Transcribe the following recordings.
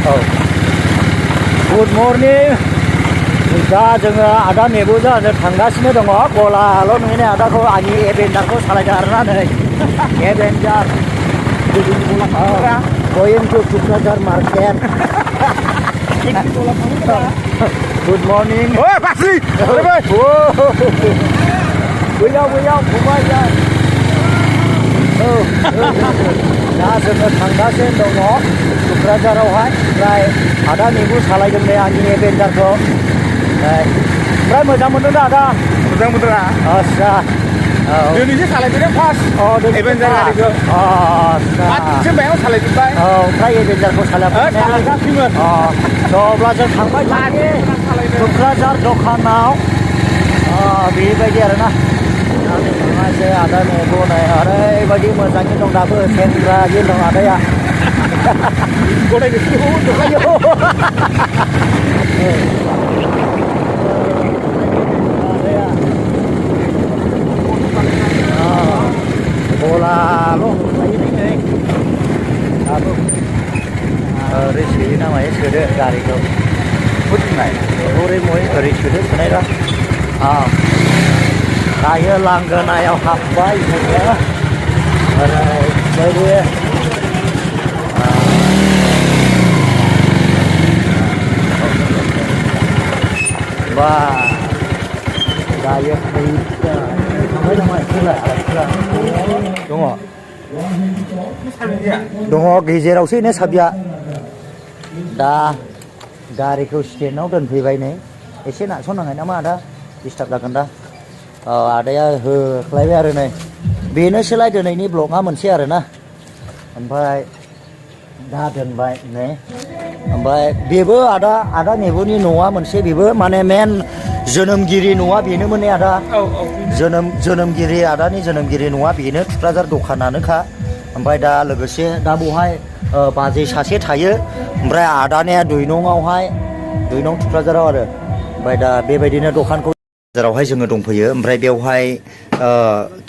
औ good morning दा जोङो आदा नेबुजों थांगासिनो दङ गलाल' नङैनो आदाखौ आंनि एभेन्जारखौ सालायदों आरोना नै एभेन्जार going to Tukrajar market good morning ôi bác sĩ ơi बैयाव फंबाय दा जोङो थांगासिनो दङ क'क्राझारावहाय ओमफ्राय आदा नेबु सालायदों नै आंनि एभेन्जारखौ ओमफ्राय मोजां मोनदों दा आदा मोजां मोनदोंना आस्सा दिनैसो सालायदों फार्स्ट एभेन्जार गारिखौ आस्सा माथो मायाव सालायजोब्बाय ओमफ्राय एभेन्जारखौ सालायगासिनोमोन अब्ला जों थांबाय थायो क'क्राझार दखानाव बेबायदि आरोना थांनायसै आदा नेबु नै ओरैबायदि मोजाङै दं दाबो सेंग्रायै दं आदाया गरायखौ दखायो गलाल' थायो दाबो ओरै सोयो ना मायो सोदो गारिखौ फुदनाय हरै मरै ओरै सोदो सोनायरा दायो लांगोनायाव हाबबाय जोङो ओरैबायदि बा दायो थांबाय दङ गेजेरावसो नो साबिया दा गारिखौ स्टेन्डआव दोनफैबाय नै एसे नारस'नांगोन नामा आदा डिस्टार्ब जागोन दा आदाया होख्लायबाय आरो नै बेनोसोलाय दिनैनि ब्लगआ मोनसे आरोना ओमफ्राय दा दोनबाय नै ओमफ्राय बेबो आदा नेबुनि न'आ मोनसे बेबो माने मेन जोनोमगिरि न'आ बेनोमोन ने आदा जोनोमगिरि आदानि जोनोमगिरि न'आ बेनो थुक्राझार दखानानोखा ओमफ्राय दा लोगोसे दा बेवहाय बाजै सासे थायो ओमफ्राय आदानिया 2 नंआवहाय 2 नं थुक्राझाराव आरो ओमफ्राय दा बेबायदिनो दखानखौ जेरावहाय जोङो दंफैयो ओमफ्राय बेवहाय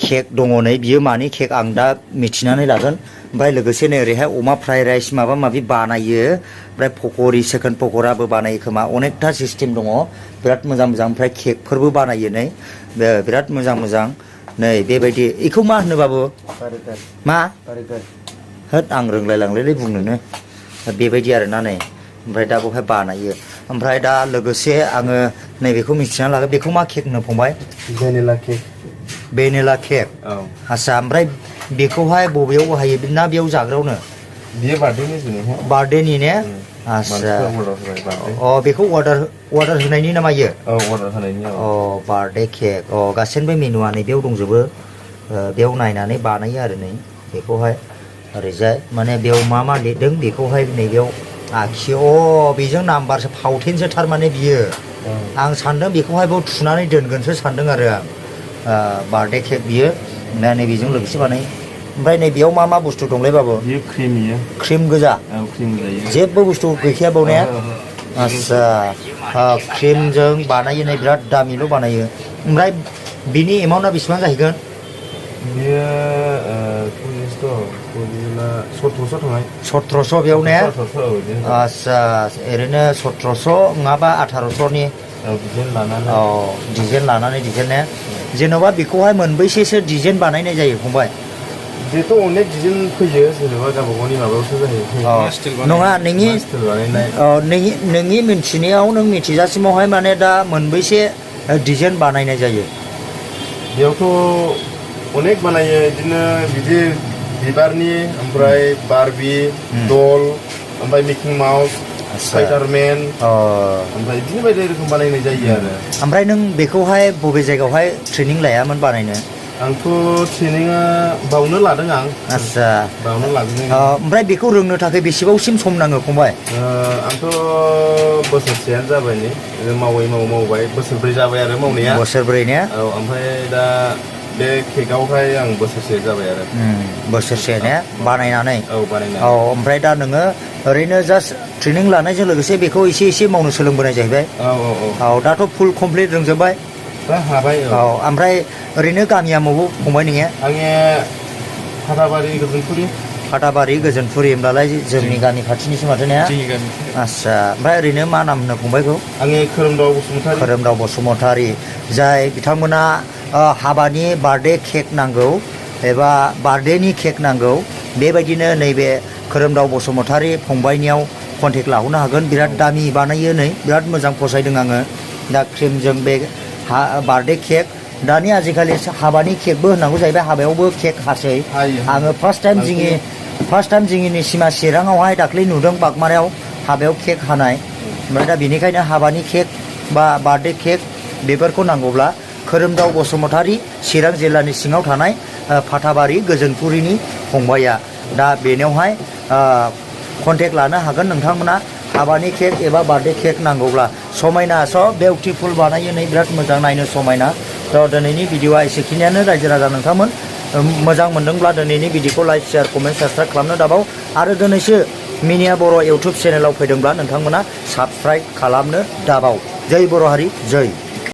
केक दङ नै बियो मानि केक आं दा मिथिनानै लागोन ओमफ्राय लोगोसे नै ओरैहाय अमा फ्राइड राइस माबा माबि बानायो ओमफ्राय पक'रि सेकेन्ड पक'राबो बानायो खोमा अनेकथा सिस्टेम दङ बिराद मोजां ओमफ्राय केकफोरबो बानायो नै बिराद मोजां नै बेबायदि बेखौ मा होनो बाबु मा होद आं रोंलायलांलायलै बुंनोनो बेबायदि आरोना नै ओमफ्राय दा बेवहाय बानायो ओमफ्राय दा लोगोसे आङो नैबेखौ मिथिना लागोन बेखौ मा केक होनो फंबाय भेनिला केक आस्सा ओमफ्राय बेखौहाय बबेयाव बाहायो ना बेयाव जाग्रायावनो बियो बार्थडेनि ने आस्सा बेखौ अर्डार होनायनि नामा इयो अर्डार होनायनि बार्थडे केक गासैबो मेनुआ नै बेयाव दंजोबो बेयाव नायनानै बानायो आरो नै बेखौहाय ओरैजाय माने बेयाव मा लिरदों बेखौहाय नैबेयाव आखियो बेजों नाम्बारसो फावथेनसो थारमाने बियो आं सानदों बेखौहाय बेयाव थुनानै दोनगोनसो सानदों आरो आं बार्थडे केक बियो नैबेजों लोगोसे बानायो ओमफ्राय नैबेयाव मा बुस्थु दंलै बाबु बियो क्रिम गोजा जेबो बुस्थु गैखाया बावनाया आस्सा क्रिमजों बानायो नै बिराद दामिल' बानायो ओमफ्राय बिनि एमाउन्टआ बेसेबां जाहैगोन बियो 1700 बेयाव ने आस्सा ओरैनो 1700 नङाबा 1800नि डिजाइन लानानै डिजाइन ने जेन'बा बेखौहाय मोनबैसेसो डिजाइन बानायनाय जायो फंबाय बेथ' अनेक डिजाइन फैयो जेनेबा गावबा गावनि माबायावसो जायो नङा नोंनि मिन्थिनायाव नों मिथिजासिमावहाय माने दा मोनबैसे डिजाइन बानायनाय जायो बेयावथ' अनेक बानायो बिदिनो बिदि बिबारनि ओमफ्राय बारबि दल ओमफ्राय मिकि माउस स्पाइडारमेन ओमफ्राय बिदिनो बायदि रोखोम बानायनाय जायो आरो ओमफ्राय नों बेखौहाय बबे जायगायावहाय ट्रेनिं लायामोन बानायनो आंथ' ट्रेनिङा बावनो लादों आं आस्सा बावनो लादों ओमफ्राय बेखौ रोंनो थाखाय बेसेबांसिम सम नाङो फंबाय आंथ' बोसोरसेयानो जाबाय नै मावबाय बोसोरब्रै जाबाय आरो मावनाया बोसोरब्रै ने औ ओमफ्राय दा बे केकआवहाय आं बोसोरसे जाबाय आरो बोसोरसे ने बानायनानै बानायनानै ओमफ्राय दा नोङो ओरैनो जास्ट ट्रेनिं लानायजों लोगोसे बेखौ एसे मावनो सोलोंबोनाय जाहैबाय दाथ' फुल कमप्लिट रोंजोब्बाय हाबाय ओमफ्राय ओरैनो गामिया मबाव फंबाय नोङो आंनिया फाथाबारि गोजोनपुरि फाथाबारि गोजोनपुरि होनब्लालाय जोंनि गामि खाथिनि सोमाथो ने जोंनि गामि आस्सा ओमफ्राय ओरैनो मा नाम होनो फंबायखौ आङो खोरोमदाव बसुमतारी खोरोमदाव बसुमतारी जाय बिथांमोना हाबानि बार्थडे केक नांगौ एबा बार्थडेनि केक नांगौ बेबायदिनो नैबे खोरोमदाव बसुमतारी फंबायनियाव कन्टेक्ट लाहरनो हागोन बिराद दामि बानायो नै बिराद मोजां फसायदों आङो दा क्रिमजों बे बार्थडे केक दानि आजिखालि हाबानि केकबो होनांगौ जाहैबाय हाबायावबो केक हासै आङो फार्स्ट टाइम जोंनि सिमा चिराङावहाय दाख्लै नुदों बागमारायाव हाबायाव केक हानाय ओमफ्राय दा बेनिखायनो हाबानि केक बा बार्थडे केक बेफोरखौ नांगौब्ला खोरोमदाव बसुमतारी चिरां जिल्लानि सिङाव थानाय फाथाबारि गोजोनपुरिनि फंबाया दा बेनियावहाय कन्टेक्ट लानो हागोन नोंथांमोना हाबानि केक एबा बार्थडे केक नांगौब्ला समायना सब बिउटिफुल बानायो नै बिराद मोजां नायनो समायना थ' दिनैनि भिडिअआ एसेखिनियानो रायजो राजा नोंथांमोन मोजां मोनदोंब्ला दिनैनि भिडिअखौ लाइक शेयार कमेन्ट साबस्क्राइब खालामनो दाबाव आरो दिनैसो मिनिया बर' इउटुब चेनेलाव फैदोंब्ला नोंथांमोना साबस्क्राइब खालामनो दाबाव जै बर' हारि जै